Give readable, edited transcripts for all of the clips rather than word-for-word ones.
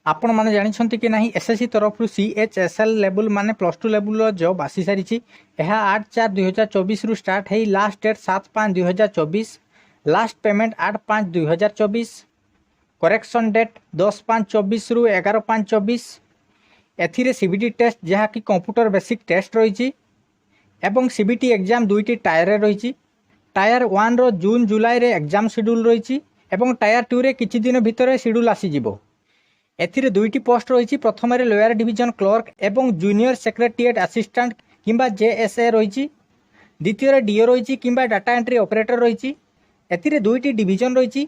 आपण मैंने जानते कि नहीं एसएससी तरफ CHSL लेवल माने +2 लेवल जॉब आसी सारी। यह 8/4/2024 रु स्टार्ट है। Last date 7/5/2024। Last payment 8/5/2024। Correction date 10/5/24 रु 11/5/24। एथिरे सीबीटी टेस्ट जहाँकि कंप्यूटर बेसिक टेस्ट रही एवं सीबीटी एग्जाम दुईटी टायर रही। टायर 1 रो जून जुलाई रे एग्जाम शेड्यूल रही एवं टायर 2 रे किछि दिन भितर शेड्यूल आसीजिवो। एथिरे दुईटी पोस्ट रही। प्रथम लोअर डिवीजन क्लर्क एवं जूनियर सेक्रेटेरिएट असिस्टेंट किंबा JSA रही। द्वितीय डीओ रही किंबा डाटा एंट्री ऑपरेटर रही। एथिरे दुईटी डिवीजन रही।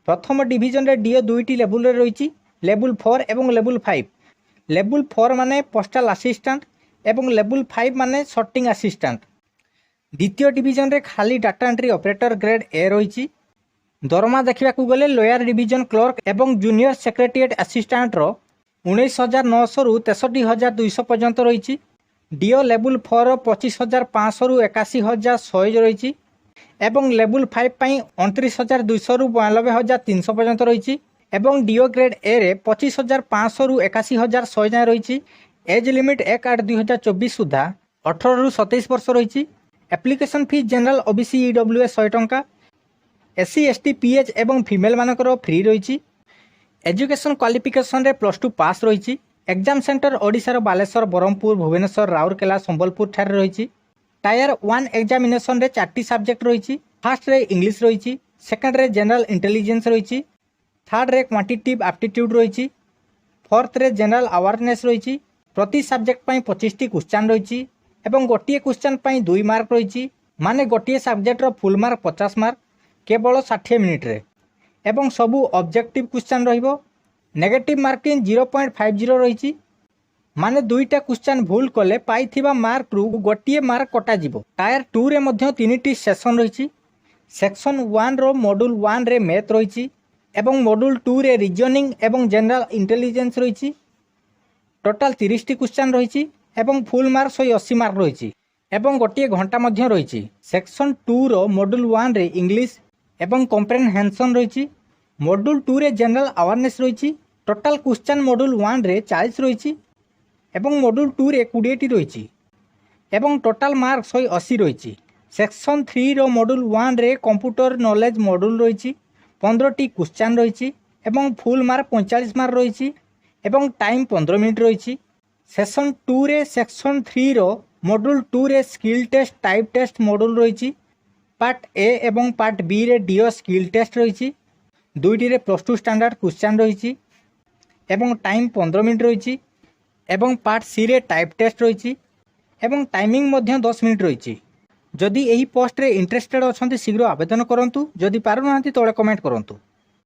प्रथम डिवीजन रे डीओ दुईटी लेवल रही, लेवल 4 एवं लेवल 5। लेवल 4 माने पोस्टल असिस्टेंट एवं लेवल 5 माने सॉर्टिंग असिस्टेंट। द्वितीय डिवीजन रे खाली data entry operator grade A रही। दरमा देखा गले लोअर डिवीजन क्लर्क एवं जूनियर सेक्रेटेरिएट असिस्टेंट रो 19,900 रु 63,200 पर्यंत रही। डीओ लेवल 4 25,500 रु 81,100 रही एवं लेवल 5 पाई 29,200 रु 92,300 पर्यंत रही एवं डीओ ग्रेड ए रे 25,500 रु 81,100 रही। एज लिमिट 1/8/2024 सुधा 18 रु 27 वर्ष रही। एप्लिकेशन फी जनरल ओबीसी EWS 100 टंका। SC ST PH एवं फीमेल मानकर फ्री रही। एजुकेशन क्वालिफिकेशन रे +2 पास रही। एग्जाम सेंटर ओडिशार बालेश्वर, ब्रह्मपुर, भुवनेश्वर, राउरकेला, संबलपुर ठार रही। टायर 1 एग्जामिनेशन रे 4टी सब्जेक्ट रही। फर्स्ट रे इंग्लिश रही, सेकंड रे जनरल इंटेलिजेंस रही, थर्ड रे क्वांटिटेटिव एप्टीट्यूड रही, फोर्थ रे जनरल अवेयरनेस रही। प्रति सब्जेक्ट पई 25टी क्वेश्चन रही एवं गोटे क्वेश्चन पई 2 मार्क रही। माने गोटे सब्जेक्ट रो फुल मार्क 50 मार्क केवल 60 मिनिट रे एवं सबू ऑब्जेक्टिव क्वेश्चन रहिबो। नेगेटिव मार्किंग 0.50 रही। माने दुईटा क्वेश्चन भूल कले पाइथिबा मार्क रु गोटे मार्क कटा जिवो। टायर 2 रे मध्य 3टी सेक्शन रही। सेक्शन 1 रो मॉड्यूल 1 रे मैथ रही एवं मॉड्यूल 2 रे रीजनिंग एवं जनरल इंटेलिजेंस रही। टोटाल 30टी क्वेश्चन रही एवं फुल मार्क 180 मार्क रही एवं गोटे घंटा मध्य रही। सेक्शन 2 रो मॉड्यूल 1 रे इंग्लिश एवं कॉम्प्रेहेंशन रही। मॉड्यूल 2 रे जनरल अवेयरनेस रही। टोटाल क्वेश्चन मॉड्यूल 1 रे 40 रही एवं मॉड्यूल 2 रे 20टी रही एवं टोटाल मार्क 180 रही। सेक्शन 3 रो मॉड्यूल 1 रे कंप्यूटर नॉलेज मॉड्यूल रही। 15टी क्वेश्चन रही एवं फुल मार्क 45 मार्क रही एवं टाइम 15 मिनिट रही। सेक्शन 2 रे सेक्शन 3 रो मॉड्यूल 2 रे skill test type test module रही। पार्ट ए एवं पार्ट बी रे डीओ स्किल टेस्ट रही। दुईटी रे +2 स्टैंडर्ड क्वेश्चन रही एवं टाइम 15 मिनिट रही एवं पार्ट सी रे टाइप टेस्ट रही एवं टाइमिंग मध्य 10 मिनिट रही। जदि यही पोस्ट रे इंटरेस्टेड अछंती शीघ्र आवेदन करंतु। जदि पारु नांती तळे कमेंट करंतु।